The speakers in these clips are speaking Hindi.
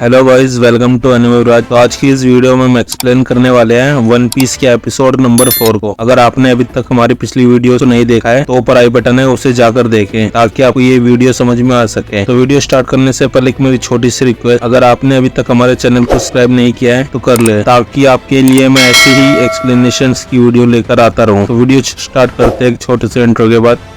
Hello guys, welcome to Animeraj. तो आज की इस वीडियो में हम एक्सप्लेन करने वाले हैं वन पीस के एपिसोड नंबर 4 को। अगर आपने अभी तक हमारी पिछली वीडियो को नहीं देखा है तो ऊपर आई बटन है, उसे जाकर देखें ताकि आपको ये वीडियो समझ में आ सके। तो वीडियो स्टार्ट करने से पहले एक मेरी छोटी सी रिक्वेस्ट, अगर आपने अभी तक हमारे चैनल को सब्सक्राइब नहीं किया है तो कर ले, ताकि आपके लिए मैं ऐसी ही एक्सप्लेनेशन की वीडियो लेकर आता रहूँ। तो वीडियो स्टार्ट करते हैं एक छोटे से इंट्रो के बाद।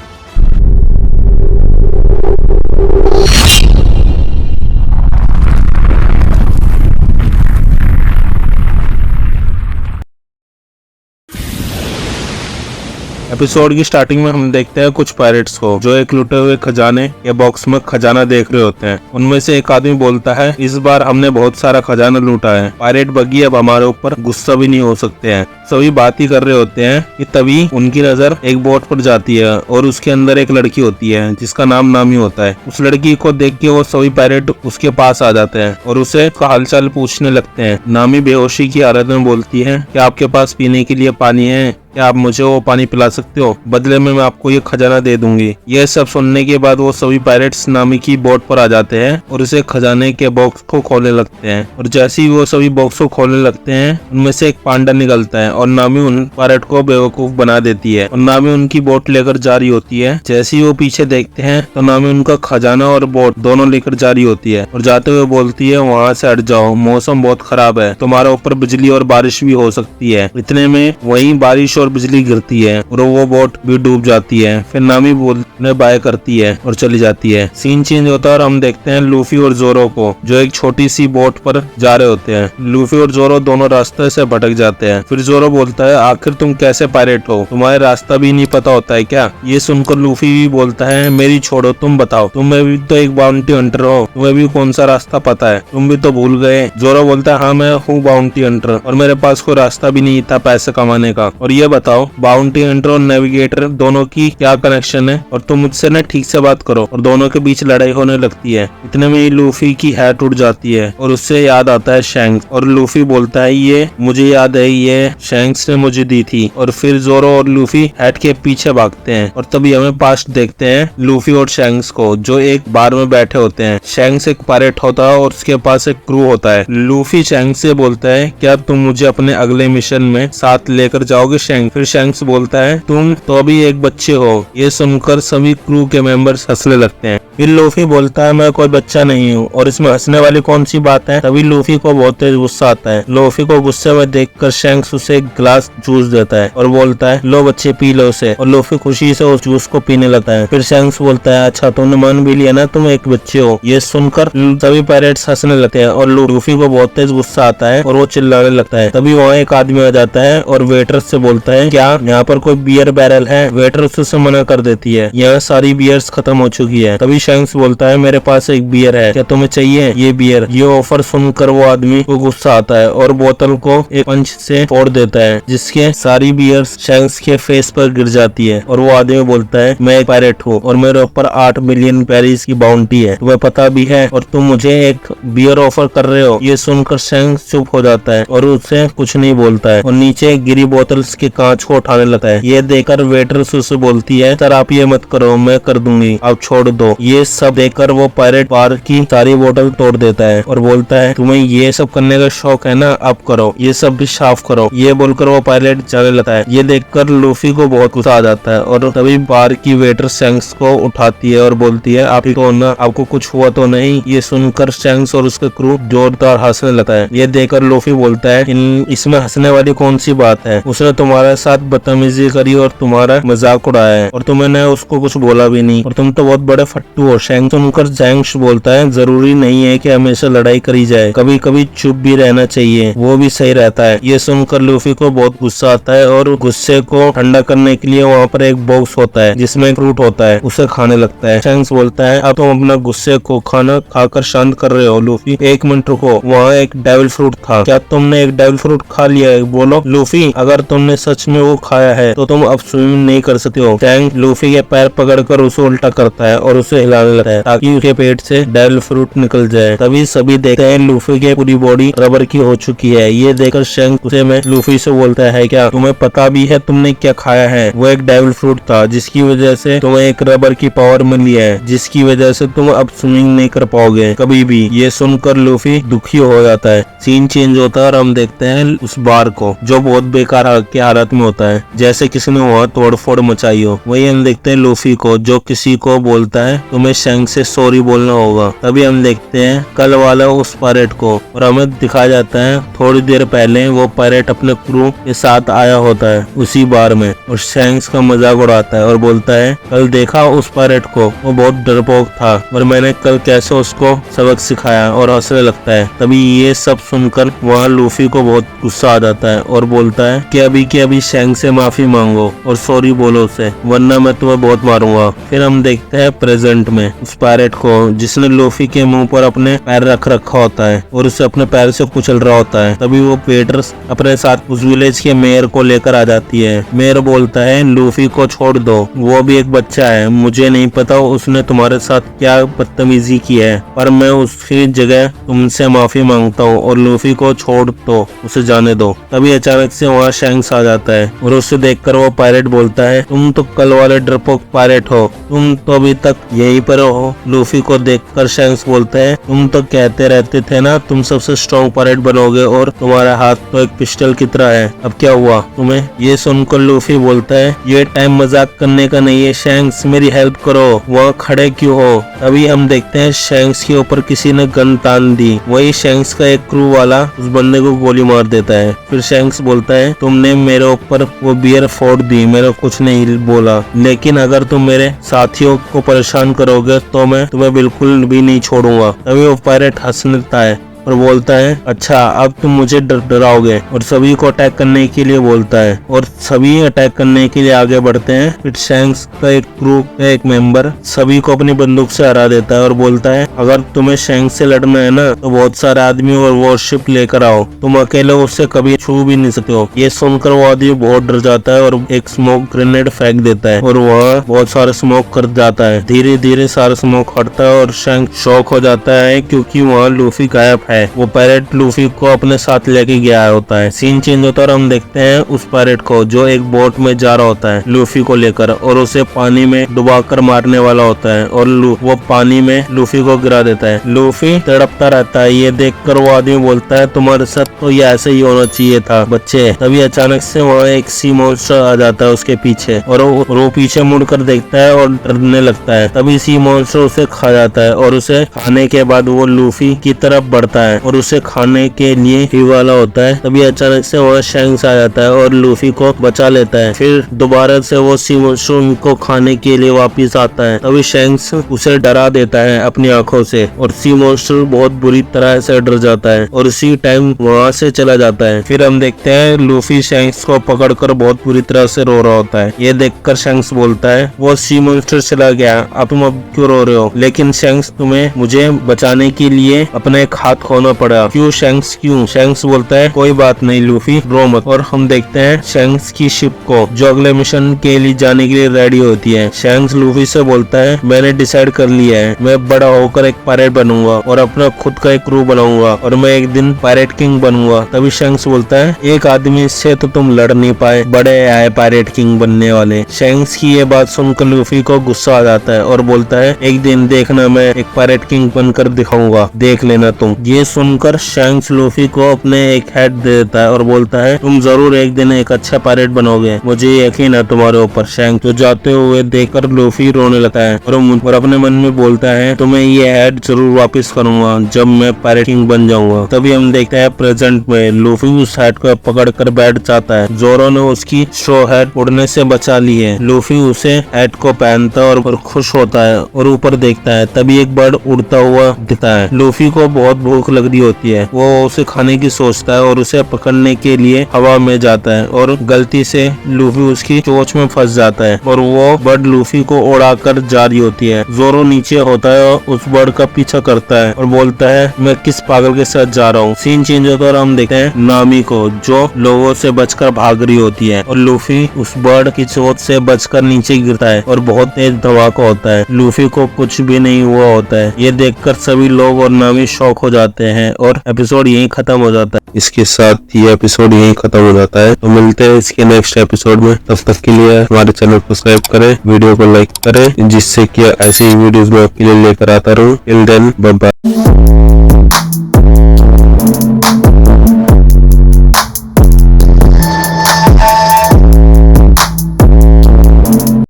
एपिसोड की स्टार्टिंग में हम देखते हैं कुछ पायरेट्स को जो एक लुटे हुए खजाने या बॉक्स में खजाना देख रहे होते हैं। उनमें से एक आदमी बोलता है, इस बार हमने बहुत सारा खजाना लूटा है, पायरेट बग्गी अब हमारे ऊपर गुस्सा भी नहीं हो सकते हैं। सभी बात ही कर रहे होते हैं कि तभी उनकी नजर एक बोट पर जाती है और उसके अंदर एक लड़की होती है जिसका नाम नामी होता है। उस लड़की को देख के वो सभी पायरेट उसके पास आ जाते हैं और उसे हालचाल पूछने लगते हैं। नामी बेहोशी की हालत में बोलती है, क्या आपके पास पीने के लिए पानी है? क्या आप मुझे वो पानी पिला सकते हो? बदले में मैं आपको ये खजाना दे दूंगी। यह सब सुनने के बाद वो सभी पायरेट्स नामी की बोट पर आ जाते हैं और उसे खजाने के बॉक्स को खोलने लगते हैं। और जैसे ही वो सभी बॉक्स को खोलने लगते हैं उनमें से एक पांडा निकलता है और नामी उन पायरेट को बेवकूफ बना देती है और नामी उनकी बोट लेकर जा रही होती है। जैसे ही वो पीछे देखते हैं तो नामी उनका खजाना और बोट दोनों लेकर जा रही होती है और जाते हुए बोलती है, वहाँ से हट जाओ, मौसम बहुत खराब है, तुम्हारे ऊपर बिजली और बारिश भी हो सकती है। इतने में वही बारिश और बिजली गिरती है और वो बोट भी डूब जाती है। फिर नामी बोलने बाय करती है और चली जाती है। सीन चेंज होता है और हम देखते हैं लूफी और जोरो को जो एक छोटी सी बोट पर जा रहे होते हैं। लूफी और जोरो दोनों रास्ते से भटक जाते हैं। फिर जोरो बोलता है, आखिर तुम कैसे पायरेट हो, तुम्हारे रास्ता भी नहीं पता होता है क्या? ये सुनकर लूफी भी बोलता है, मेरी छोड़ो, तुम बताओ, तुम्हें भी तो एक बाउंटी हंटर हो, तुम्हें भी कौन सा रास्ता पता है, तुम भी तो भूल गए। जोरो बोलता है, हाँ मैं हूँ बाउंटी हंटर और मेरे पास कोई रास्ता भी नहीं था पैसे कमाने का। और ये बताओ, बाउंटी हंटर और नेविगेटर दोनों की क्या कनेक्शन है? और तुम मुझसे ना ठीक से बात करो। और दोनों के बीच लड़ाई होने लगती है। इतने में लूफी की हैट उड़ जाती है और उससे याद आता है शैंक्स। और लूफी बोलता है, ये मुझे याद है, ये शैंक्स ने मुझे दी थी। और फिर जोरो और लूफी हैट के पीछे भागते हैं और तभी हमें पास्ट देखते हैं लूफी और शैंक्स को जो एक बार में बैठे होते हैं। शैंक्स एक पायरेट होता है और उसके पास एक क्रू होता है। लूफी शैंक्स से बोलता है, क्या तुम मुझे अपने अगले मिशन में साथ लेकर जाओगे शैंक्स? फिर शैंक्स बोलता है, तुम तो अभी एक बच्चे हो। ये सुनकर सभी क्रू के मेंबर्स हंसने लगते हैं। फिर लूफी बोलता है, मैं कोई बच्चा नहीं हूँ और इसमें हंसने वाली कौन सी बात है? तभी लूफी को बहुत तेज गुस्सा आता है। लूफी को गुस्से में देखकर शैंक्स उसे एक गिलास जूस देता है और बोलता है, लो बच्चे पी लो उसे। और लूफी खुशी से उस जूस को पीने लगता है। फिर शैंक्स बोलता है, अच्छा तुमने मान भी लिया ना, तुम एक बच्चे हो। ये सुनकर सभी पायरेट्स हंसने लगते हैं और लूफी को बहुत तेज गुस्सा आता है और वो चिल्लाने लगता है। तभी वहाँ एक आदमी आ जाता है और वेटर से बोलता है, क्या यहाँ पर कोई बियर बैरल है? वेटर उससे मना कर देती है, यहाँ सारी बियर्स खत्म हो चुकी है। तभी शैंक्स बोलता है, मेरे पास एक बियर है, क्या तुम्हें चाहिए ये बियर? ये ऑफर सुनकर वो आदमी को गुस्सा आता है और बोतल को एक पंच से फोड़ देता है जिसके सारी बियर्स शैंक्स के फेस पर गिर जाती है। और वो आदमी बोलता है, मैं एक पायरेट हूँ और मेरे ऊपर 8 मिलियन पैरिस की बाउंटी है, तुम्हें पता भी है, और तुम मुझे एक बियर ऑफर कर रहे हो। ये सुनकर शैंक्स चुप हो जाता है और उससे कुछ नहीं बोलता है और नीचे गिरी बोतल्स के कांच को उठाने लगता है। ये देखकर वेटर उससे बोलती है, सर आप ये मत करो, मैं कर दूंगी, आप छोड़ दो। ये सब देखकर वो पायरेट बार की सारी बोतल तोड़ देता है और बोलता है, तुम्हें ये सब करने का शौक है ना, अब करो, ये सब भी साफ करो। ये बोलकर वो पायरेट जाने लगता है। ये देखकर लूफी को बहुत गुस्सा आ जाता है और तभी बार की वेटर शैंक्स को उठाती है और बोलती है, आप तो ना, आपको कुछ हुआ तो नहीं? ये सुनकर शैंक्स और उसका क्रू जोरदार हंसने लगता है। ये देखकर लूफी बोलता है, इसमें हंसने वाली कौन सी बात है? उसने तुम्हारे साथ बदतमीजी करी और तुम्हारा मजाक उड़ाया है और तुमने उसको कुछ बोला भी नहीं और तुम तो बहुत बड़े फट्टू हो। शैंक्स सुनकर शैंक्स बोलता है, जरूरी नहीं है कि हमेशा लड़ाई करी जाए, कभी कभी चुप भी रहना चाहिए, वो भी सही रहता है। ये सुनकर लूफी को बहुत गुस्सा आता है और गुस्से को ठंडा करने के लिए वहाँ पर एक बॉक्स होता है जिसमें फ्रूट होता है, उसे खाने लगता है। शैंक्स बोलता है, अब तुम अपना गुस्से को खाना खाकर शांत कर रहे हो। लूफी, एक मिनट रुको, वहाँ एक डेविल फ्रूट था, क्या तुमने एक डेविल फ्रूट खा लिया है? बोलो लूफी, अगर तुमने सच सच में वो खाया है तो तुम अब स्विमिंग नहीं कर सकते हो। शैंक्स लूफी के पैर पकड़कर उसे उल्टा करता है और उसे हिलाने लगता है ताकि उसके पेट से डेविल फ्रूट निकल जाए। तभी सभी देखते हैं लूफी की पूरी बॉडी रबर की हो चुकी है। ये देखकर शैंक्स गुस्से में लूफी से बोलता है, क्या तुम्हें पता भी है तुमने क्या खाया है? वो एक डेविल फ्रूट था जिसकी वजह से तुम्हें एक रबर की पावर मिली है, जिसकी वजह से तुम अब स्विमिंग नहीं कर पाओगे कभी भी। ये सुनकर लूफी दुखी हो जाता है। सीन चेंज होता है और हम देखते हैं उस बार को जो बहुत बेकार की हालत में होता है, जैसे किसी ने वहाँ तोड़फोड़ मचाई हो। वही हम देखते हैं लूफी को जो किसी को बोलता है तुम्हें शैंक्स से सॉरी बोलना होगा। तभी हम देखते हैं कल वाला उस पायरेट को और हमें दिखाया जाता है थोड़ी देर पहले वो पायरेट अपने क्रू के साथ आया होता है उसी बार में और शैंक्स का मजाक उड़ाता है और बोलता है, कल देखा उस पायरेट को, वो बहुत डरपोक था और मैंने कल कैसे उसको सबक सिखाया और हंसने लगता है। तभी ये सब सुनकर वहाँ लूफी को बहुत गुस्सा आ जाता है और बोलता है कि अभी शैंक्स से माफी मांगो और सॉरी बोलो उसे, वरना मैं तुम्हें बहुत मारूंगा। फिर हम देखते हैं प्रेजेंट में उस पायरेट को जिसने लूफी के मुंह पर अपने पैर रख रखा होता है और उसे अपने पैर से कुचल रहा होता है। तभी वो पेटर्स अपने साथ उस विलेज के मेयर को लेकर आ जाती है। मेयर बोलता है लूफी को छोड़ दो, वो भी एक बच्चा है, मुझे नहीं पता उसने तुम्हारे साथ क्या बदतमीजी की है, पर मैं उसकी जगह तुमसे माफी मांगता हूँ और लूफी को छोड़ दो, उसे जाने दो। तभी अचानक से वहाँ शैंक्स आ जाता है और उसे देखकर वो पायरेट बोलता है, तुम तो कल वाले डरपोक पायरेट हो, तुम तो अभी तक यहीं पर हो। लूफी को देखकर शैंक्स बोलता है, तुम तो कहते रहते थे ना तुम सबसे स्ट्रॉन्ग पायरेट बनोगे और तुम्हारा हाथ तो एक पिस्टल की तरह है, अब क्या हुआ तुम्हें? ये सुनकर लूफी बोलता है, ये टाइम मजाक करने का नहीं है शैंक्स, मेरी हेल्प करो, वहाँ खड़े क्यों हो? तभी हम देखते हैं शैंक्स के ऊपर किसी ने गन तान दी। वही शैंक्स का एक क्रू वाला उस बंदे को गोली मार देता है। फिर शैंक्स बोलता है, तुमने मेरे ऊपर वो बियर फोड़ दी, मेरे कुछ नहीं बोला, लेकिन अगर तुम मेरे साथियों को परेशान करोगे तो मैं तुम्हें बिल्कुल भी नहीं छोड़ूंगा। तभी वो पायरेट हंसता है और बोलता है, अच्छा अब तुम मुझे डराओगे, और सभी को अटैक करने के लिए बोलता है और सभी अटैक करने के लिए आगे बढ़ते हैं। फिर शैंक्स का एक क्रू का एक मेंबर सभी को अपनी बंदूक से हरा देता है और बोलता है, अगर तुम्हें शैंक्स से लड़ना है ना तो बहुत सारे आदमी और वॉरशिप लेकर आओ, तुम अकेले उससे कभी छू भी नहीं सकते हो। ये सुनकर वो आदमी बहुत डर जाता है और एक स्मोक ग्रेनेड फेंक देता है और वहाँ बहुत सारा स्मोक कर जाता है। धीरे धीरे सारा स्मोक हटता है और शैंक्स शॉक हो जाता है क्योंकि वहाँ लूफी गायब है। वो पायरेट लूफी को अपने साथ लेके गया होता है। सीन चेंज होता है और हम देखते हैं उस पायरेट को जो एक बोट में जा रहा होता है लूफी को लेकर और उसे पानी में डुबाकर मारने वाला होता है और वो पानी में लूफी को गिरा देता है। लूफी तड़पता रहता है। ये देखकर वो आदमी बोलता है, तुम्हारे साथ तो ये ऐसे ही होना चाहिए था बच्चे। तभी अचानक से वहाँ एक सी मॉन्स्टर आ जाता है उसके पीछे और वो पीछे मुड़कर देखता है और डरने लगता है। तभी सी मॉन्स्टर उसे खा जाता है और उसे खाने के बाद वो लूफी की तरफ बढ़ता है और उसे खाने के लिए ही वाला होता है। तभी अचानक से वहाँ शैंक्स आ जाता है और लूफी को बचा लेता है। फिर दोबारा से वो सी मॉन्स्टर को खाने के लिए वापस आता है। तभी शैंक्स उसे डरा देता है अपनी आंखों से और सी मॉन्स्टर बहुत बुरी तरह से डर जाता है और उसी टाइम वहाँ से चला जाता है। फिर हम देखते हैं लूफी शैंक्स को पकड़कर बहुत बुरी तरह से रो रहा होता है। ये देखकर शैंक्स बोलता है, वो सी मॉन्स्टर चला गया, अब तुम अब क्यों रो रहे हो? लेकिन शैंक्स तुम्हें मुझे बचाने के लिए अपना एक हाथ खोना पड़ा। क्यों शैंक्स क्यों? शैंक्स बोलता है, कोई बात नहीं लूफी, रो मत। और हम देखते हैं शैंक्स की शिप को जो अगले मिशन के लिए जाने के लिए रेडी होती है। शैंक्स लूफी से बोलता है, मैंने डिसाइड कर लिया है, मैं बड़ा होकर एक पायरेट बनूंगा और अपना खुद का एक क्रू बनाऊंगा और मैं एक दिन पायरेट किंग बनूंगा। तभी शैंक्स बोलता है, एक आदमी से तो तुम लड़ नहीं पाए, बड़े आए पायरेट किंग बनने वाले। शैंक्स की ये बात सुनकर लूफी को गुस्सा आ जाता है और बोलता है, एक दिन देखना मैं एक पायरेट किंग बनकर दिखाऊंगा, देख लेना तुम। ये सुनकर शैंक्स लूफी को अपने एक हेड दे देता है और बोलता है, तुम जरूर एक दिन एक अच्छा पायरेट बनोगे, मुझे यकीन है तुम्हारे ऊपर। शैंक्स तो जाते हुए देखकर लूफी रोने लगता है और अपने मन में बोलता है, तुम्हें ये हेड जरूर वापस करूंगा जब मैं पायरेट किंग बन जाऊंगा। तभी हम देखते हैं प्रेजेंट में लूफी उस हेड को पकड़कर बैठ जाता है। जोरो ने उसकी स्ट्रॉ हेड उड़ने से बचा ली है। लूफी उसे हेड को पहनता है और खुश होता है और ऊपर देखता है। तभी एक बर्ड उड़ता हुआ दिखता है। लूफी को बहुत भूख भूख लग रही होती है। वो उसे खाने की सोचता है और उसे पकड़ने के लिए हवा में जाता है और गलती से लूफी उसकी चोंच में फंस जाता है और वो बर्ड लूफी को उड़ाकर जा रही होती है। जोरो नीचे होता है और उस बर्ड का पीछा करता है और बोलता है मैं किस पागल के साथ जा रहा हूँ। सीन चेंज होता है और हम देखते हैं नामी को जो लोगों से बचकर भाग रही होती है और लूफी उस बर्ड की चोट से बचकर नीचे गिरता है और बहुत तेज धमाका होता है। लूफी को कुछ भी नहीं हुआ होता है। ये देखकर सभी लोग और नामी शॉक हो जाते हैं और एपिसोड यहीं खत्म हो जाता है। इसके साथ ये एपिसोड यहीं खत्म हो जाता है। तो मिलते हैं इसके नेक्स्ट एपिसोड में। तब तक के लिए हमारे चैनल को सब्सक्राइब करें, वीडियो को लाइक करें, जिससे कि ऐसे ही वीडियोस मैं आपके लिए लेकर आता रहूं। Till then bye bye.